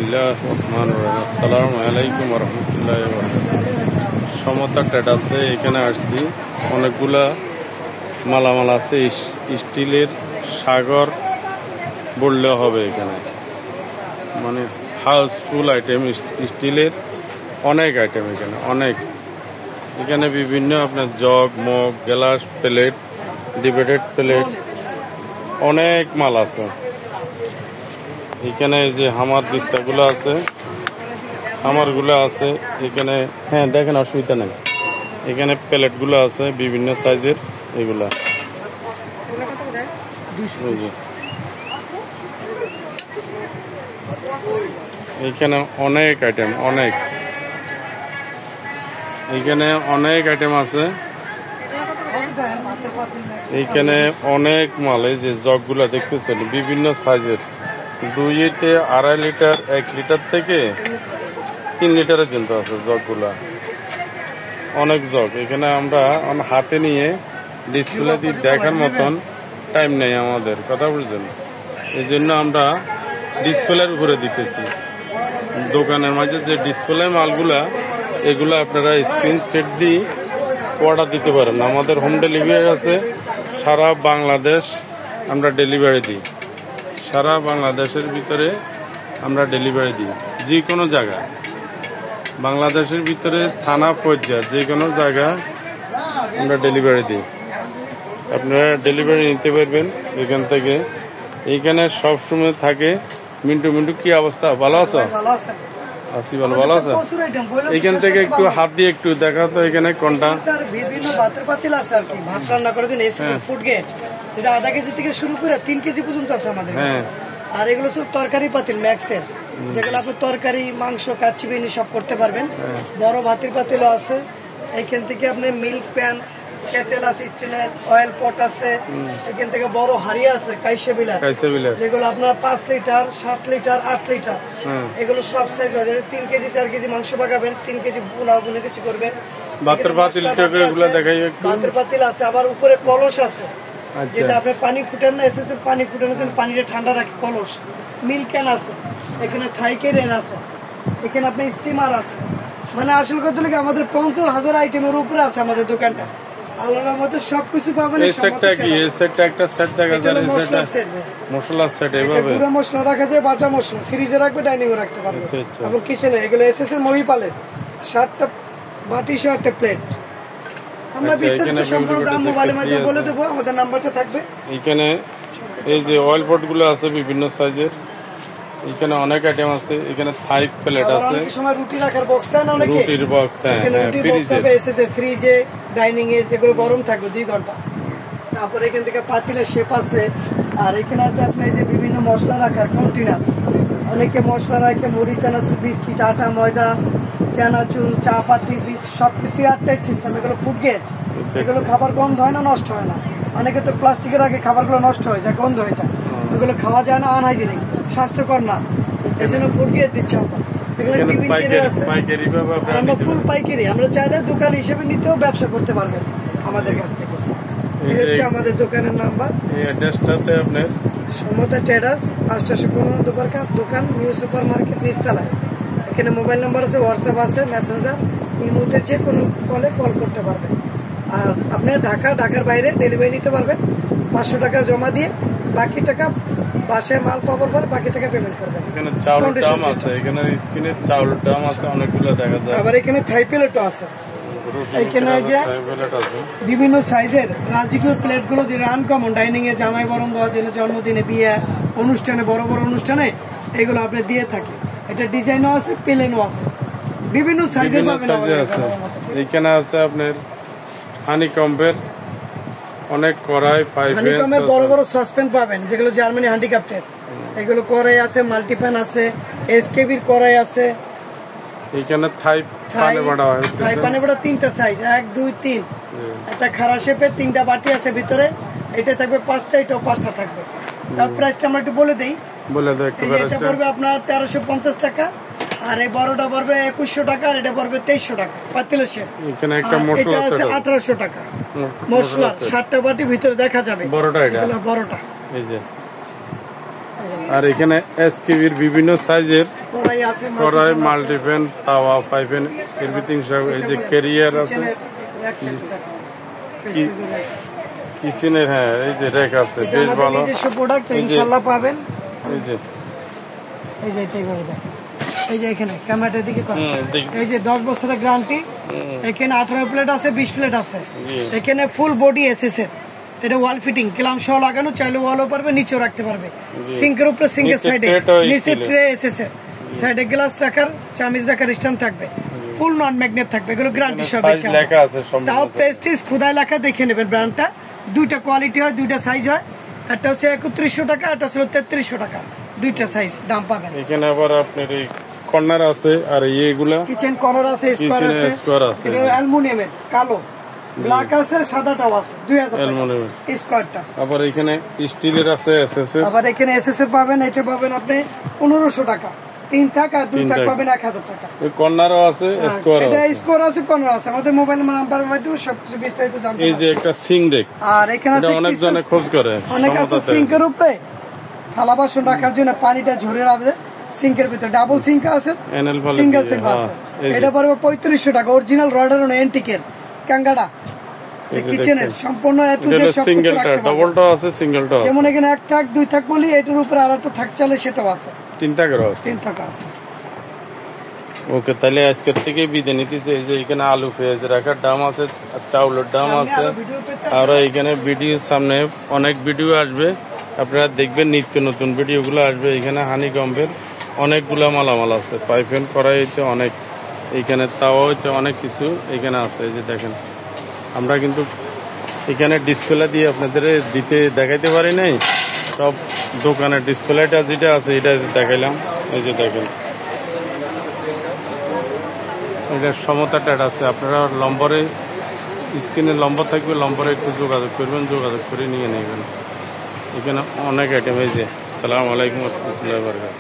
আসসালামু আলাইকুম রহমতুল্লাহ। সমতা ট্রেডার্সে এখানে আসছি। অনেকগুলা মালামাল আছে, স্টিলের সাগর বললেও হবে। এখানে মানে হাউসফুল আইটেম, স্টিলের অনেক আইটেম এখানে অনেক। এখানে বিভিন্ন আপনার জগ, মগ, গ্লাস, প্লেট, ডিবেটেড প্লেট, অনেক মাল আছে। এখানে যে হামার দিস্তাগুলো আছে, হামারগুলো আছে এখানে। হ্যাঁ দেখেন, অসুবিধা নেই। এখানে প্লেটগুলো আছে বিভিন্ন সাইজের। এগুলা এখানে অনেক আইটেম, অনেক। এখানে অনেক আইটেম আছে। এইখানে অনেক মাল। এই যে জগগুলা দেখতেছেন বিভিন্ন সাইজের, 2 2.5 লিটার, 1 লিটার থেকে 3 লিটারের কিন্তু আছে জগগুলা। অনেক জগ এখানে আমরা হাতে নিয়ে ডিসপ্লে দিয়ে দেখার মতন টাইম নেই আমাদের, কথা বলছেন। এই জন্য আমরা ডিসপ্লের উপরে দিতেছি। দোকানের মাঝে যে ডিসপ্লে মালগুলা, এগুলো আপনারা স্ক্রিন সেট দিয়ে অর্ডার দিতে পারেন। আমাদের হোম ডেলিভারি আছে, সারা বাংলাদেশ আমরা ডেলিভারি দিই। সারা বাংলাদেশের ভিতরে আমরা ডেলিভারি দিই, যে কোনো জায়গায়। বাংলাদেশের ভিতরে থানা পর্যায়ে যে কোনো জায়গায় আমরা ডেলিভারি দিই। আপনারা ডেলিভারি নিতে পারবেন এখান থেকে। এইখানে সবসময় থাকে মিন্টু। মিন্টু, কি অবস্থা? ভালো আছো? আসি, ভালো আছে। এখান থেকে একটু হাত দিয়ে একটু দেখা তো এখানে কোনটা। বিভিন্ন ভাতের পাতিল আছে আর কি, ভাত রান্না করার জন্য ফুড গেট, যেটা আধা কেজি থেকে শুরু করে 3 কেজি পর্যন্ত আছে আমাদের। আর এগুলো সব তরকারি পাতিল ম্যাক্সের, যেগুলো আপনি তরকারি, মাংস, কাচ্চি, বিনি সব করতে পারবেন। বড় ভাতের পাতিলও আছে। এইখান থেকে আপনি মিল্ক প্যান, কেটেল আছে, স্টিলের অয়েল পট আছে। এখান থেকে বড় হাড়ি আছে, কাইসে বিলার, যেগুলো আপনার 5 লিটার, 7 লিটার, 8 লিটার, এগুলো সব সাইজ বাজার। 3 কেজি 4 কেজি মাংস পাকাবেন, 3 কেজি বুনে কিছু করবেন। ভাতের পাতিল আছে। আবার উপরে কলস আছে, যেটা আপনি পানি ফুটেন না, এসএস এর পানি ফুটানোর জন্য পানিটা ঠান্ডা রাখে কলস। মিল্ক ক্যান আছে, এখানে থাইকের আছে, এখানে আপনি স্টিমার আছে। মানে আসল কথা হলো আমাদের 50,000 আইটেমের উপরে আছে আমাদের দোকানটা। আল্লাহর মধ্যে সবকিছু পাবেন। এই সেটটা কি? এই সেটটা একটা সেট দেখা যায়, মশলার সেট। এভাবে পুরো মশলা রাখা যায়, বাটা মশলা ফ্রিজে রাখবে, ডাইনিং এ রাখতে পারবে। এবং কিচেনে এগুলো এসএস এর মহি পালে 7টা বাটি সহ একটা প্লেট। আমরা বিস্তারিত সম্পূর্ণ দাম মোবাইলের মাধ্যমে বলে দেবো, আমাদের নাম্বারটা থাকবে। এখানে এই যে অয়েল পট গুলো আছে বিভিন্ন সাইজের। এখানে অনেক আইটেম আছে। এখানে থাই প্লেট আছে, অনেক সময় রুটি রাখার বক্স আছে, অনেকে রুটির বক্স। হ্যাঁ, ফ্রিজে, ডাইনিং এ যেগুলো গরম থাকবে 2 ঘন্টা। তারপরে এখান থেকে পাতিলের শেপ আছে। আর এখানে আছে আপনার যে বিভিন্ন মশলা রাখার কন্টেনার। অনেকে মশলা রাখে মুড়ি, চানাচুর, বিস্কিট, আটা, ময়দা, চানাচুর, চা পাতি, বীজ, সবকিছু এয়ারটাইট সিস্টেম। এগুলো ফুড গেট, এগুলো খাবার গন্ধ হয় না, নষ্ট হয় না। অনেকে তো প্লাস্টিকের আগে খাবারগুলো নষ্ট হয়ে যায়, গন্ধ হয়ে যায়, ওগুলো খাওয়া যায় না, আনহাইজেনিক, স্বাস্থ্যকর না। এই জন্য ফুড গেট দিচ্ছি আমরা। আমরা ফুল পাইকারি, আমরা চাইলে দোকান হিসেবে নিতেও ব্যবসা করতে পারবেন আমাদের কাছ থেকে। এই হচ্ছে আমাদের দোকানের নাম্বার। আপনার সমতা ট্রেডার্স, 815 দুপারকা দোকান, নিউ সুপার মার্কেট, নিচতলায়। এখানে মোবাইল নাম্বার আছে, হোয়াটসঅ্যাপ আছে, মেসেঞ্জার, এই মুহূর্তে যে কোনো কল করতে পারবেন। আর আপনি ঢাকার বাইরে ডেলিভারি নিতে পারবেন। 500 টাকা জমা দিয়ে বাকি টাকা বাসায় মাল পাওয়ার পর বাকি টাকা পেমেন্ট করবেন। এখানে চাউলের দাম আছে, এখানে স্কিনের চাউলের দাম আছে অনেকগুলো দেখা যায়। আবার এখানে থাই প্লেটও আছে। এখানে যে বিভিন্ন সাইজের রাজকীয় প্লেট গুলো, যেটা আনকমন, ডাইনিং এ, জামাই বরণ দেওয়ার জন্য, জন্মদিনে, বিয়ে অনুষ্ঠানে, বড় বড় অনুষ্ঠানে এগুলো আপনি দিয়ে থাকে। এটা ডিজাইনও আছে, প্লেনও আছে, বিভিন্ন সাইজের পাবেন। এখানে আছে আপনার হানিকম্বের অনেক কড়াই, হানিকম্বের বড় বড় সসপ্যান পাবেন, যেগুলো জার্মানি হ্যান্ডিক্রাফটেড। এগুলো কড়াই আছে, মাল্টিপ্যান আছে, এসকেবির কড়াই আছে। এখানে থাই পানি বড়া 3টা সাইজ, 1 2 3। একটা খাড়া শেপের 3টা বাটি আছে ভিতরে। এটা থাকবে 5টা, এটাও 5টা থাকবে। তার প্রাইসটা আমরা একটু বলে দেই। এটা পড়বে আপনার 1350 টাকা। আর এই বড়টা পড়বে 2100 টাকা। আর এটা পড়বে 2300 টাকা পাতিলের শেপ। এটা আছে 1800 টাকা মশলা। 7টা বাটি ভিতরে দেখা যাবে। বড়টা এই যে আর এখানে এসকেবির বিভিন্ন সাইজের কড়াই আছে, কড়াই, মাল্টিপ্যান, তাওয়া, ফ্রাইপ্যান, এভরিথিং সব। এই যে ক্যারিয়ার আছে, কিচেনের, হ্যাঁ এই যে র্যাক আছে, বেশ ভালো। নিজস্ব প্রোডাক্ট ইনশাআল্লাহ পাবেন। এই যে এটাই ভাই, এই যে এখানে ক্যামেরাটার দিকে এই যে 10 বছরের গ্যারান্টি। এখানে 18 প্লেট আছে, 20 প্লেট আছে। এখানে ফুল বডি এসএসএর, এটা ওয়াল ফিটিং, ক্লাম সহ লাগানো, চাইলে ওয়ালও পারবে, নিচেও রাখতে পারবে। সিঙ্কের উপরে সিঙ্কের সাইডে নিচে ট্রে এসএসএর, সাইডে গ্লাস রাখার, চামিচ রাখার স্ট্যান্ড থাকবে, ফুল নন ম্যাগনেট থাকবে, এগুলো গ্যারান্টি সব লেখা আছে। তাও প্রেস্টিজ খোদাই লেখা দেখে নেবেন ব্র্যান্ডটা। দুইটা কোয়ালিটি হয়, দুইটা সাইজ হয়, একটা হচ্ছে 3100 টাকা, একটা হচ্ছে 3300 টাকা, দুইটা সাইজ দাম পাবেন। এখানে আবার আপনার এই কর্নার আছে, আর এইগুলা কিচেন কর্নার আছে, স্কোয়ার আছে, এটা অ্যালুমিনিয়ামের কালো, ব্ল্যাক আছে, সাদাটাও আছে, 2000 টাকা স্কোয়ারটা। আবার এখানে স্টিলের আছে, এসএসএর। আবার এখানে এসএসএর পাবেন, এটা পাবেন আপনি 1500 টাকা, 3 থাক আর 2 থাক পাবেন 1000 টাকা। এই কর্নারও আছে, স্কোয়ার এটা স্কোয়ার আছে, কর্নার আছে। আমাদের মোবাইল নাম্বার মাধ্যমে সবকিছু বিস্তারিত জানতে এই যে একটা সিং রেক, আর এখানে আছে অনেক জনে খোঁজ করে, অনেক আছে সিঙ্কের উপরে থালা বাসন রাখার জন্য, পানিটা ঝরে রাখবে সিঙ্কের ভিতরে। ডাবল সিঙ্ক আছে, সিঙ্গেল সিঙ্ক আছে, এটা পড়বে 3500 টাকা। অরিজিনাল রডার এন্টিকের কাঙ্গাড়া কিচেনের সম্পূর্ণ এ টু জেড সবকিছু রাখতে পারবেন। ডাবলটা আছে, সিঙ্গেলটা আছে। যেমন এখানে 1 থাক 2 থাক বলি, এটার উপরে আরেকটা থাক চালে সেটাও আছে, 3 টাকার আছে, 3 টাকা আছে। ওকে, তাহলে আজকের থেকে বিদায় নিতেছে। এই যে এখানে আলু পেঁয়াজ রাখার দাম আছে, আর চাউলের দাম আছে। আর এখানে ভিডিও সামনে অনেক ভিডিও আসবে, আপনারা দেখবেন, নিত্য নতুন ভিডিওগুলো আসবে। এখানে হানিকম্বের অনেকগুলা মালামাল আছে, পাইপেন কড়াইতে অনেক, এইখানে তাও হইতে অনেক কিছু এখানে আছে। এই যে দেখেন, আমরা কিন্তু এখানে ডিসপ্লে দিয়ে আপনাদের দেখাইতে পারি নাই, সব দোকানের ডিসপ্লেটা যেটা আছে এটা দেখাইলাম। এই যে দেখেন, এটা সমতা ট্যাট আছে। আপনারা নম্বরে, স্ক্রিনে নম্বর থাকবে, নম্বরে একটু যোগাযোগ করবেন, যোগাযোগ করে নিয়ে নেবেন। এখানে অনেক আইটেম। এই যে, আসসালামু আলাইকুম ওয়া রাহমাতুল্লাহি ওয়া বারাকাতুহু।